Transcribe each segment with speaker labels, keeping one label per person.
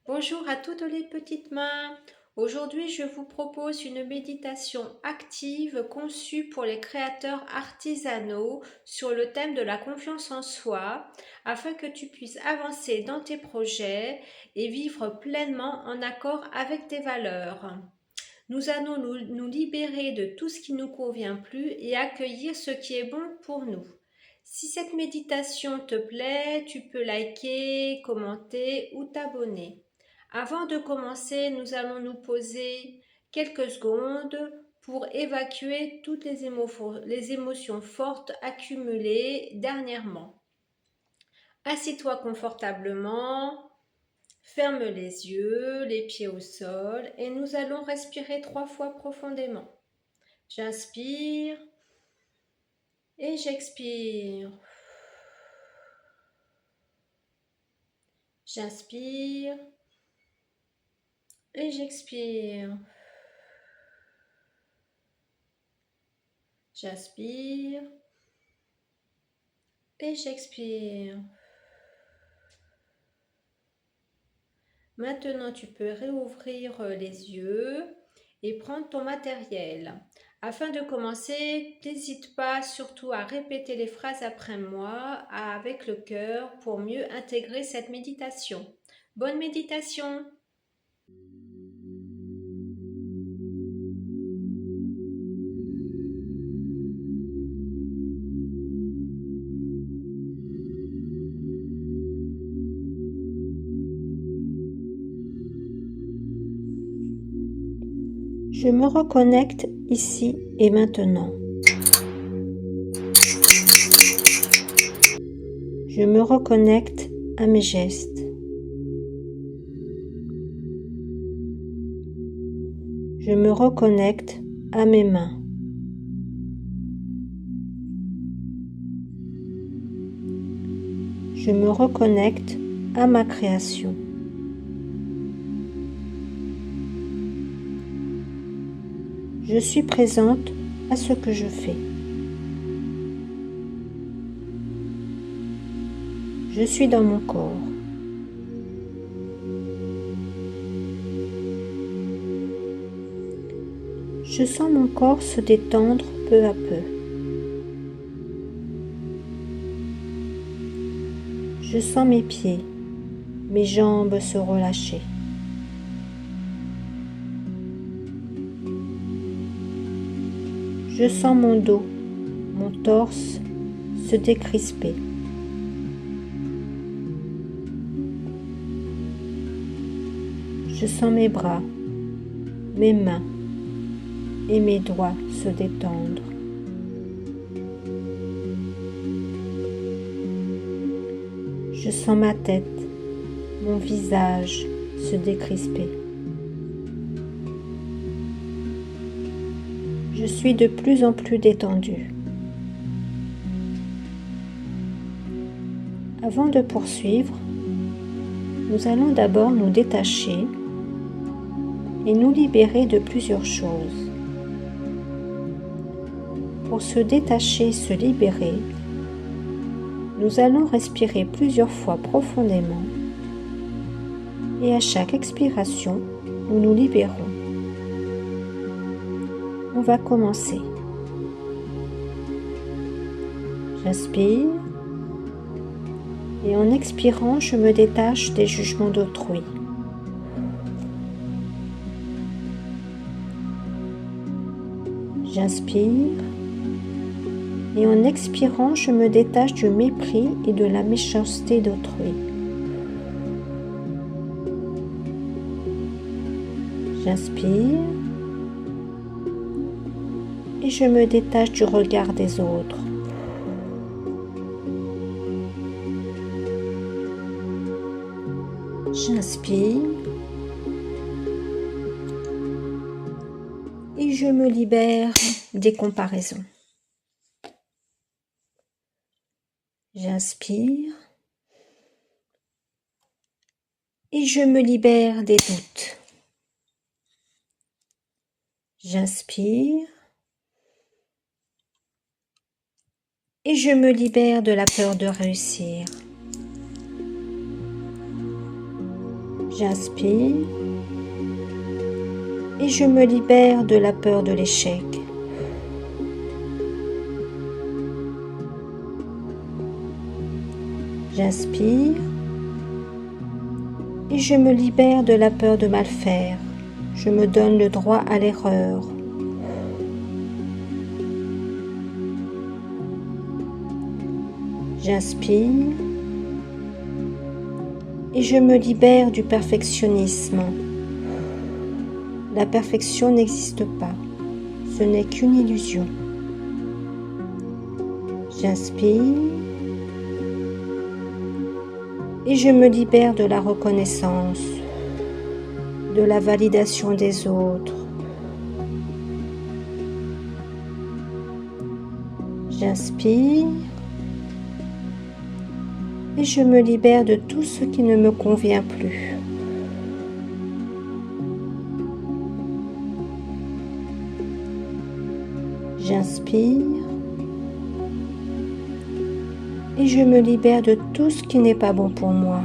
Speaker 1: Bonjour à toutes les petites mains. Aujourd'hui, je vous propose une méditation active conçue pour les créateurs artisanaux sur le thème de la confiance en soi, afin que tu puisses avancer dans tes projets et vivre pleinement en accord avec tes valeurs. Nous allons nous libérer de tout ce qui ne nous convient plus et accueillir ce qui est bon pour nous. Si cette méditation te plaît, tu peux liker, commenter ou t'abonner. Avant de commencer, nous allons nous poser quelques secondes pour évacuer toutes les émotions fortes accumulées dernièrement. Assis-toi confortablement, ferme les yeux, les pieds au sol et nous allons respirer 3 fois profondément. J'inspire et j'expire. J'inspire et j'expire. J'inspire et j'expire. Maintenant, tu peux réouvrir les yeux et prendre ton matériel. Afin de commencer, n'hésite pas surtout à répéter les phrases après moi avec le cœur pour mieux intégrer cette méditation. Bonne méditation! Je me reconnecte ici et maintenant. Je me reconnecte à mes gestes. Je me reconnecte à mes mains. Je me reconnecte à ma création. Je suis présente à ce que je fais. Je suis dans mon corps. Je sens mon corps se détendre peu à peu. Je sens mes pieds, mes jambes se relâcher. Je sens mon dos, mon torse se décrisper. Je sens mes bras, mes mains et mes doigts se détendre. Je sens ma tête, mon visage se décrisper. Je suis de plus en plus détendue. Avant de poursuivre, nous allons d'abord nous détacher et nous libérer de plusieurs choses. Pour se détacher, se libérer, nous allons respirer plusieurs fois profondément et à chaque expiration, nous nous libérons. On va commencer. J'inspire et en expirant, je me détache des jugements d'autrui. J'inspire et en expirant, je me détache du mépris et de la méchanceté d'autrui. J'inspire et je me détache du regard des autres. J'inspire et je me libère des comparaisons. J'inspire et je me libère des doutes. J'inspire et je me libère de la peur de réussir. J'inspire et je me libère de la peur de l'échec. J'inspire et je me libère de la peur de mal faire. Je me donne le droit à l'erreur. J'inspire et je me libère du perfectionnisme. La perfection n'existe pas, ce n'est qu'une illusion. J'inspire et je me libère de la reconnaissance, de la validation des autres. J'inspire et je me libère de tout ce qui ne me convient plus. J'inspire et je me libère de tout ce qui n'est pas bon pour moi.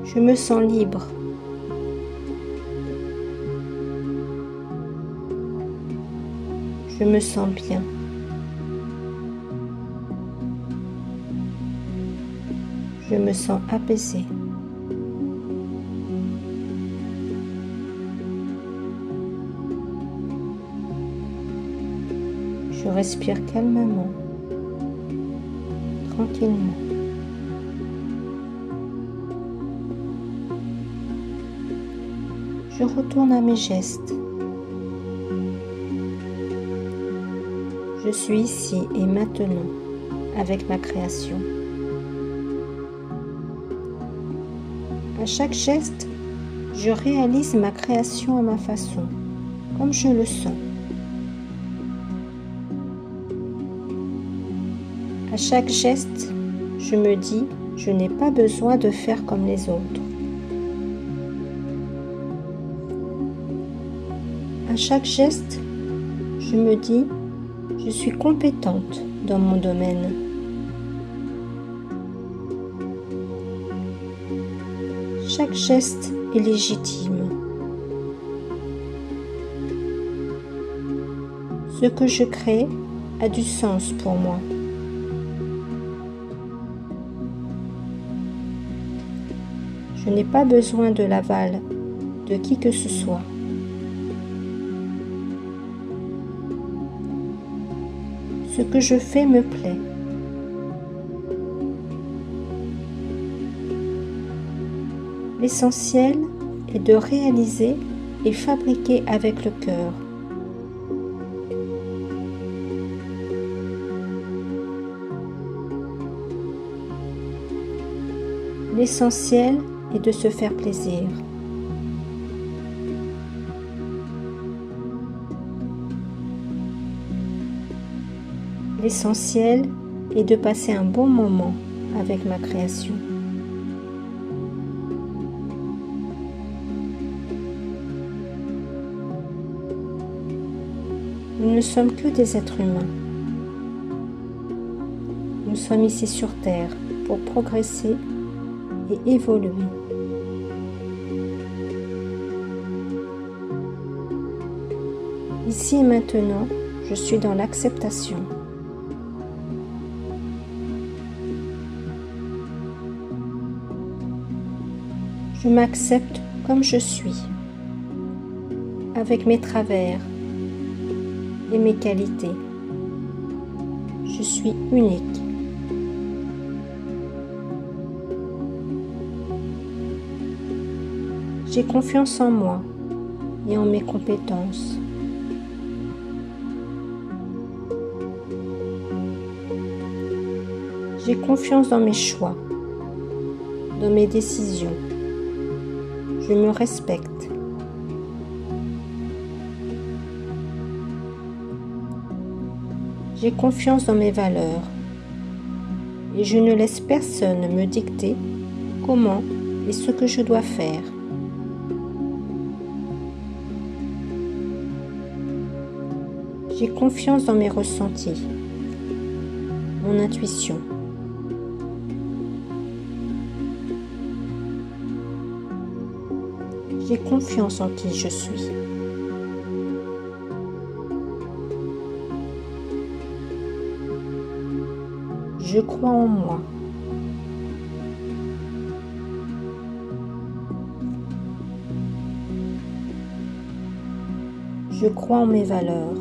Speaker 1: Je me sens libre. Je me sens bien. Je me sens apaisée. Je respire calmement, tranquillement. Je retourne à mes gestes. Je suis ici et maintenant avec ma création. À chaque geste, je réalise ma création à ma façon, comme je le sens. À chaque geste, je me dis, je n'ai pas besoin de faire comme les autres. À chaque geste, je me dis, je suis compétente dans mon domaine. Chaque geste est légitime. Ce que je crée a du sens pour moi. Je n'ai pas besoin de l'aval de qui que ce soit. Ce que je fais me plaît. L'essentiel est de réaliser et fabriquer avec le cœur. L'essentiel est de se faire plaisir. L'essentiel est de passer un bon moment avec ma création. Nous ne sommes que des êtres humains. Nous sommes ici sur Terre pour progresser et évoluer. Ici et maintenant, je suis dans l'acceptation. Je m'accepte comme je suis, avec mes travers et mes qualités. Je suis unique. J'ai confiance en moi et en mes compétences. J'ai confiance dans mes choix, dans mes décisions. Je me respecte. J'ai confiance dans mes valeurs et je ne laisse personne me dicter comment et ce que je dois faire. J'ai confiance dans mes ressentis mon intuition. J'ai confiance en qui je suis. Je crois en moi. Je crois en mes valeurs.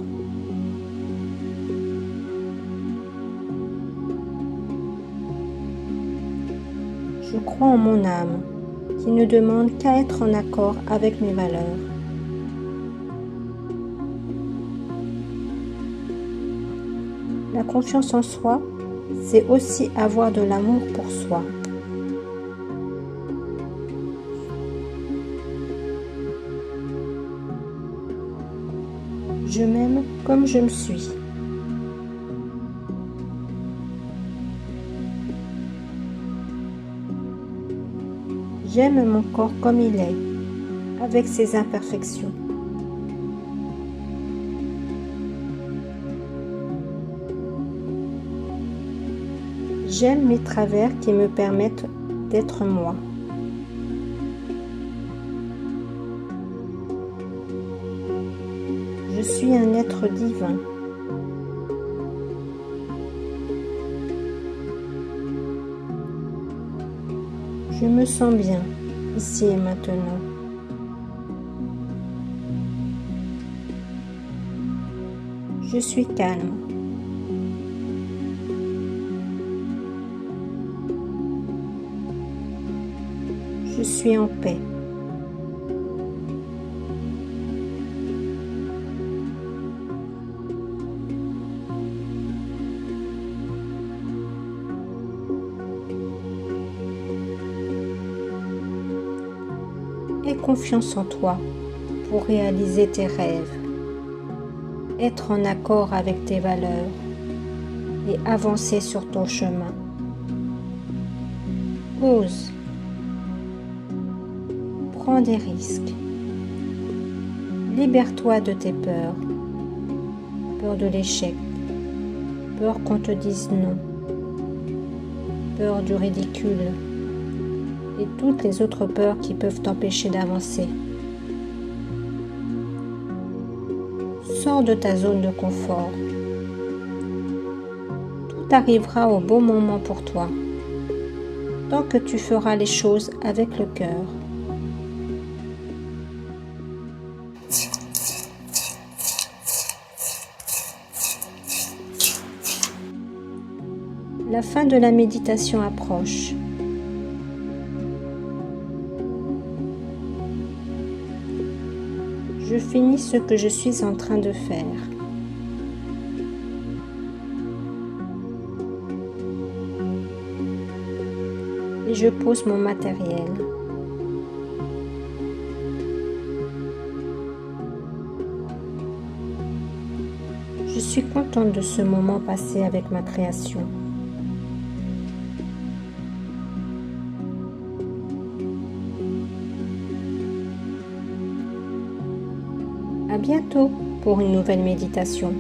Speaker 1: Je crois en mon âme, qui ne demande qu'à être en accord avec mes valeurs. La confiance en soi, c'est aussi avoir de l'amour pour soi. Je m'aime comme je me suis. J'aime mon corps comme il est, avec ses imperfections. J'aime mes travers qui me permettent d'être moi. Je suis un être divin. Je me sens bien, ici et maintenant. Je suis calme. Je suis en paix. Aie confiance en toi pour réaliser tes rêves, être en accord avec tes valeurs et avancer sur ton chemin. Ose. Prends des risques. Libère-toi de tes peurs. Peur de l'échec. Peur qu'on te dise non. Peur du ridicule. Et toutes les autres peurs qui peuvent t'empêcher d'avancer. Sors de ta zone de confort. Tout arrivera au bon moment pour toi, tant que tu feras les choses avec le cœur. La fin de la méditation approche. Je finis ce que je suis en train de faire. Et je pose mon matériel. Je suis contente de ce moment passé avec ma création. À bientôt pour une nouvelle méditation.